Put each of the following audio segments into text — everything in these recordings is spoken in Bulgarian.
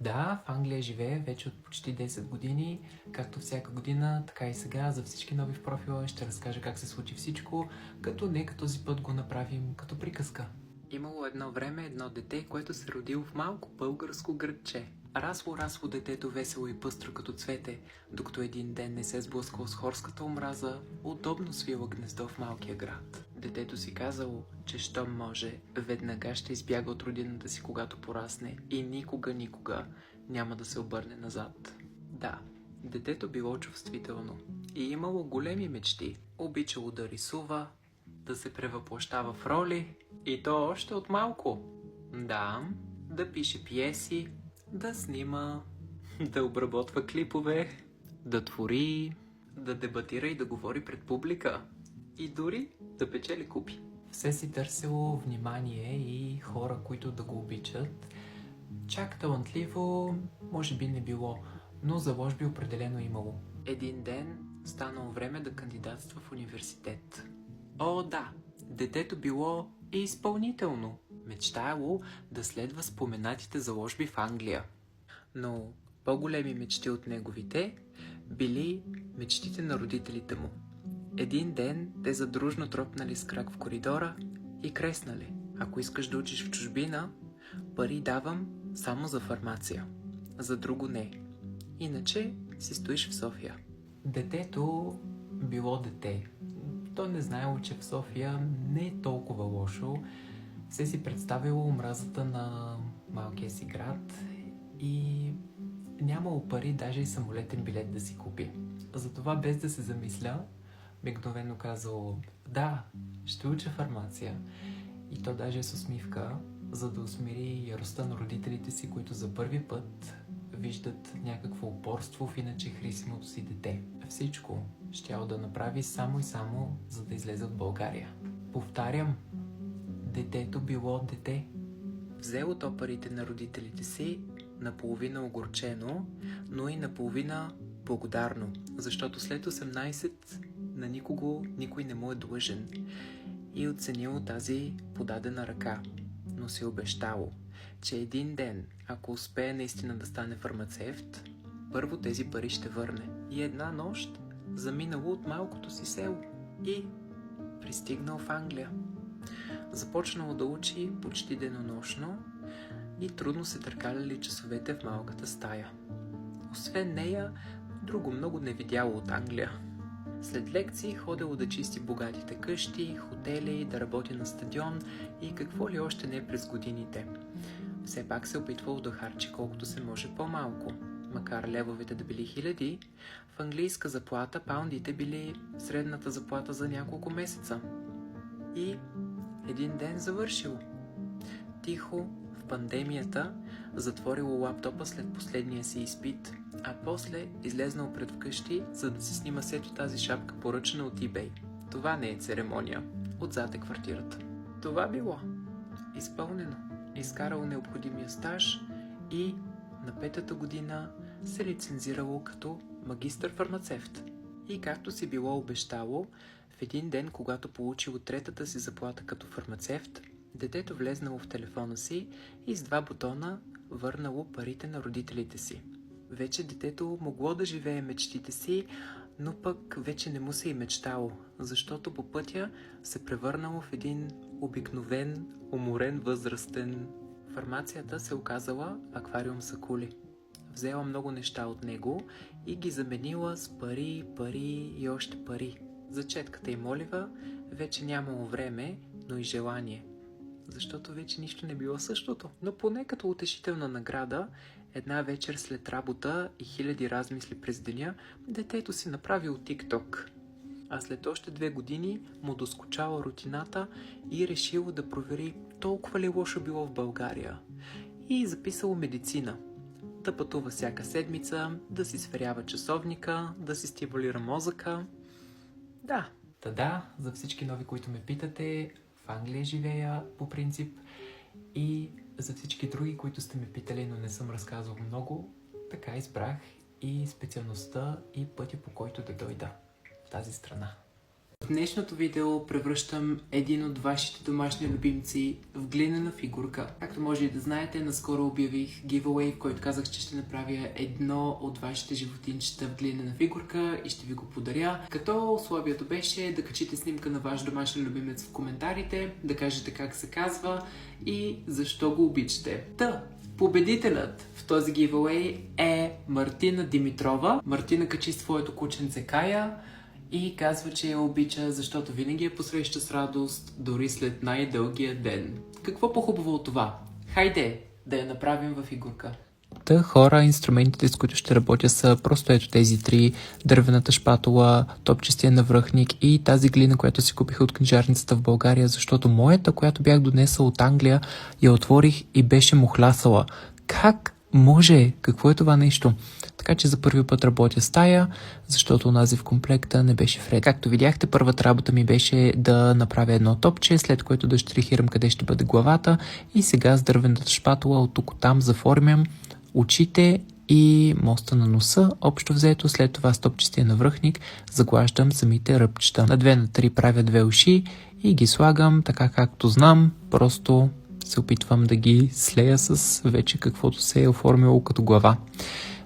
Да, в Англия живея вече от почти 10 години. Както всяка година, така и сега за всички нови в профила ще разкажа как се случи всичко, като нека този път го направим като приказка. Имало едно време едно дете, което се родило в малко българско градче. Расло детето весело и пъстро като цвете, докато един ден не се сблъскало с хорската омраза, удобно свила гнездо в малкия град. Детето си казало, че щом може, веднага ще избяга от родината си, когато порасне и никога няма да се обърне назад. Да, детето било чувствително и имало големи мечти. Обичало да рисува, да се превъплъщава в роли и то още от малко. Да пише пиеси, да снима, да обработва клипове, да твори, да дебатира и да говори пред публика и дори да печели купи. Все си търсело внимание и хора, които да го обичат. Чак талантливо може би не било, но заложби определено имало. Един ден станало време да кандидатства в университет. О, да! Детето било и изпълнително. Мечтаяло да следва споменатите заложби в Англия. Но по-големи мечти от неговите били мечтите на родителите му. Един ден те задружно тропнали с крак в коридора и креснали. Ако искаш да учиш в чужбина, пари давам само за фармация. За друго не. Иначе си стоиш в София. Детето било дете. То не знаело, че в София не е толкова лошо. Се си представило омразата на малкия си град и нямало пари даже и самолетен билет да си купи. Затова без да се замисля, мигновено казало: да, ще уча фармация. И то даже с усмивка, за да усмири яростта на родителите си, които за първи път виждат някакво упорство в иначе хрисимото си дете. Всичко щяло да направи само и само, за да излезе от България. Повтарям, детето било дете. Взело то парите на родителите си, наполовина огорчено, но и наполовина благодарно, защото след 18 на никой не му е длъжен и оценило тази подадена ръка, но си обещало, че един ден, ако успее наистина да стане фармацевт, първо тези пари ще върне. И една нощ заминало от малкото си село и пристигнал в Англия. Започнало да учи почти денонощно и трудно се търкаляли часовете в малката стая. Освен нея, друго много не видяло от Англия. След лекции ходило да чисти богатите къщи, хотели, да работи на стадион и какво ли още не през годините. Все пак се опитвало да харчи колкото се може по-малко. Макар левовете да били хиляди, в английска заплата паундите били средната заплата за няколко месеца. И един ден завършило. Тихо, в пандемията, затворило лаптопа след последния си изпит, а после излезнал пред вкъщи, за да си снима сето тази шапка, поръчана от eBay. Това не е церемония. Отзад е квартирата. Това било изпълнено. Изкарало необходимия стаж и на 5-та година се лицензирало като магистър-фармацевт. И както си било обещало, в един ден, когато получило 3-та си заплата като фармацевт, детето влезнало в телефона си и с 2 бутона върнало парите на родителите си. Вече детето могло да живее мечтите си, но пък вече не му се и мечтало, защото по пътя се превърнало в един обикновен, уморен възрастен. Фармацията се оказала аквариум с акули. Взела много неща от него и ги заменила с пари и още пари. За четката и молива вече нямало време, но и желание. Защото вече нищо не било същото. Но поне като утешителна награда, една вечер след работа и хиляди размисли през деня, детето си направило TikTok. А след още 2 години му доскочала рутината и решило да провери толкова ли лошо било в България. И записало медицина. Да пътува всяка седмица, да си сверява часовника, да си стимулира мозъка. Да. Та, за всички нови, които ме питате, в Англия живея по принцип, и за всички други, които сте ме питали, но не съм разказвал много, така избрах и специалността и пътя, по който да дойда в тази страна. В днешното видео превръщам един от вашите домашни любимци в глинена фигурка. Както може и да знаете, наскоро обявих giveaway, в който казах, че ще направя едно от вашите животинчета в глинена фигурка и ще ви го подаря. Като условието беше да качите снимка на ваш домашен любимец в коментарите, да кажете как се казва и защо го обичате. Победителят в този giveaway е Мартина Димитрова. Мартина качи своето кученце Кая и казва, че я обича, защото винаги я посреща с радост, дори след най-дългия ден. Какво по-хубаво от това? Хайде да я направим във фигурка. Хора, инструментите, с които ще работя, са просто ето тези три: дървената шпатула, топчестия навръхник и тази глина, която си купих от книжарницата в България, защото моята, която бях донесъл от Англия, я отворих и беше мухлясала. Как може? Какво е това нещо? Така че за първи път работя с тая, защото онази в комплекта не беше вред. Както видяхте, първата работа ми беше да направя едно топче, след което да штрихирам къде ще бъде главата и сега с дървената шпатула от тук там заформям очите и моста на носа. Общо взето, след това с топчестия навръхник заглаждам самите ръбчета. На 2 на 3 правя 2 уши и ги слагам така както знам, просто се опитвам да ги слея с вече каквото се е оформило като глава.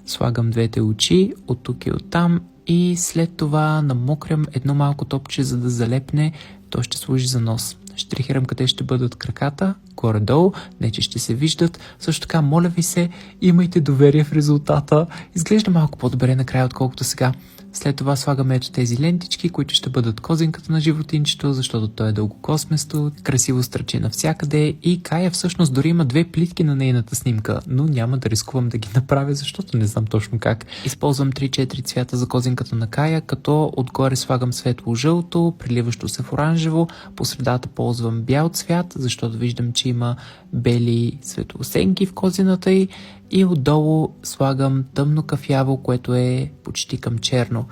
Слагам двете очи от тук и от там и след това намокрям едно малко топче, за да залепне. То ще служи за нос. Штрихирам къде ще бъдат краката, горе-долу, не че ще се виждат. Също така, моля ви се, имайте доверие в резултата. Изглежда малко по-добре накрая, отколкото сега. След това слагаме ето тези лентички, които ще бъдат козинката на животинчето, защото то е дългокосместо, красиво стръчи навсякъде и Кая всъщност дори има 2 плитки на нейната снимка, но няма да рискувам да ги направя, защото не знам точно как. Използвам 3-4 цвята за козинката на Кая, като отгоре слагам светло-жълто, приливащо се в оранжево, по средата ползвам бял цвят, защото виждам, че има бели светлосенки в козината й, и отдолу слагам тъмно кафяво, което е почти към черно.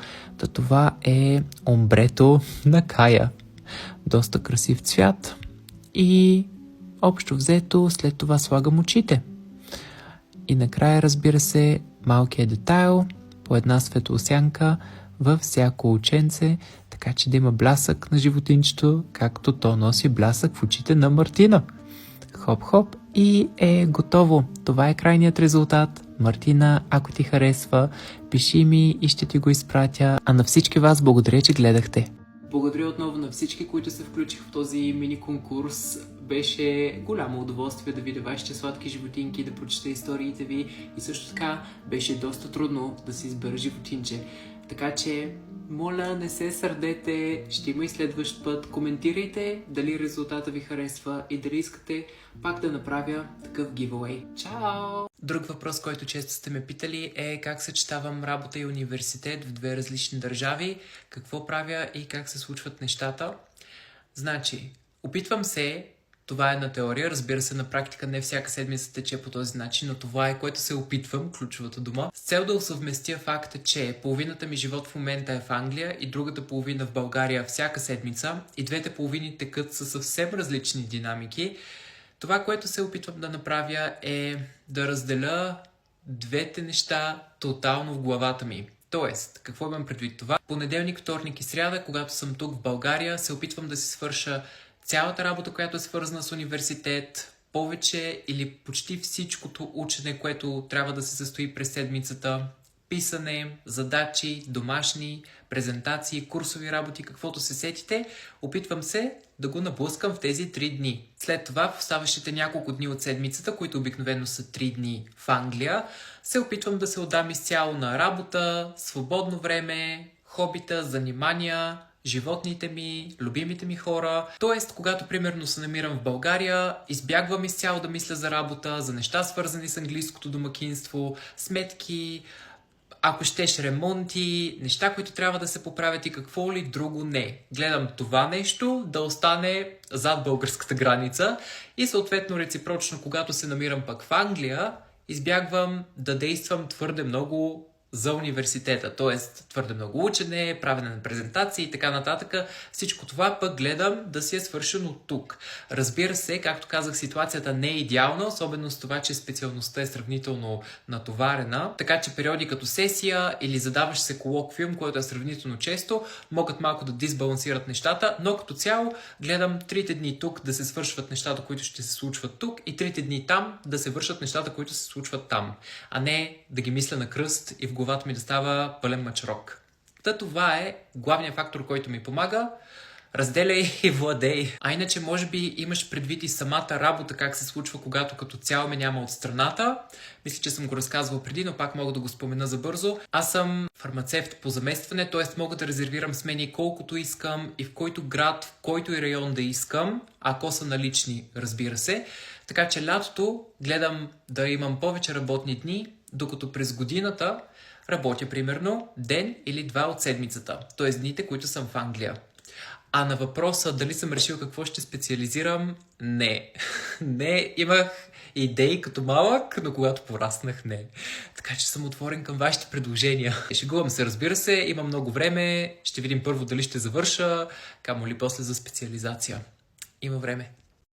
Това е омбрето на Кая. Доста красив цвят и общо взето след това слагам очите. И накрая, разбира се, малкият детайл, по една светлосянка във всяко оченце, така че да има блясък на животинчето, както то носи блясък в очите на Мартина. Хоп-хоп и е готово. Това е крайният резултат. Мартина, ако ти харесва, пиши ми и ще ти го изпратя. А на всички вас благодаря, че гледахте. Благодаря отново на всички, които се включих в този мини конкурс. Беше голямо удоволствие да видя вашите сладки животинки, да прочета историите ви и също така беше доста трудно да се избера животинче. Така че, моля, не се сърдете, ще има и следващ път. Коментирайте дали резултата ви харесва и дали искате пак да направя такъв giveaway. Чао! Друг въпрос, който често сте ме питали, е как съчетавам работа и университет в 2 различни държави, какво правя и как се случват нещата. Значи, опитвам се. Това е на теория, разбира се, на практика не всяка седмица тече по този начин, но това е, което се опитвам, ключовата дума, с цел да усъвместя факта, че половината ми живот в момента е в Англия и другата половина в България всяка седмица и двете половини текат със съвсем различни динамики. Това, което се опитвам да направя, е да разделя двете неща тотално в главата ми. Тоест, какво имам предвид това? Понеделник, вторник и сряда, когато съм тук в България, се опитвам да си свърша цялата работа, която е свързана с университет, повече или почти всичкото учене, което трябва да се състои през седмицата, писане, задачи, домашни, презентации, курсови работи, каквото се сетите, опитвам се да го наблъскам в тези 3 дни. След това, в оставащите няколко дни от седмицата, които обикновено са 3 дни в Англия, се опитвам да се отдам изцяло на работа, свободно време, хобита, занимания, животните ми, любимите ми хора. Тоест, когато примерно се намирам в България, избягвам изцяло да мисля за работа, за неща свързани с английското домакинство, сметки, ако щеш ремонти, неща, които трябва да се поправят и какво ли друго не. Гледам това нещо да остане зад българската граница и съответно реципрочно, когато се намирам пък в Англия, избягвам да действам твърде много за университета, т.е. твърде много учене, правене на презентации и така нататък. Всичко това пък гледам да си е свършено тук. Разбира се, както казах, ситуацията не е идеална, особено с това, че специалността е сравнително натоварена, така че периоди като сесия или задаващ се колоквиум, което е сравнително често, могат малко да дисбалансират нещата, но като цяло гледам 3 дни тук да се свършват нещата, които ще се случват тук и 3 дни там да се вършат нещата, които се случват там, а не да ги мисля на кръст и в главата ми да става пълен мъчрок. Това е главният фактор, който ми помага. Разделяй и владей. А иначе, може би имаш предвид и самата работа, как се случва, когато като цяло ме няма от страната. Мисля, че съм го разказвал преди, но пак мога да го спомена забързо. Аз съм фармацевт по заместване, т.е. мога да резервирам смени колкото искам и в който град, в който и район да искам, ако са налични, разбира се. Така че лятото гледам да имам повече работни дни, докато през годината работя примерно ден или 2 от седмицата, т.е. дните, които съм в Англия. А на въпроса дали съм решил какво ще специализирам, не. Не, имах идеи като малък, но когато пораснах, не. Така че съм отворен към вашите предложения. Шегувам се, разбира се, има много време, ще видим първо дали ще завърша, камо ли после за специализация. Има време.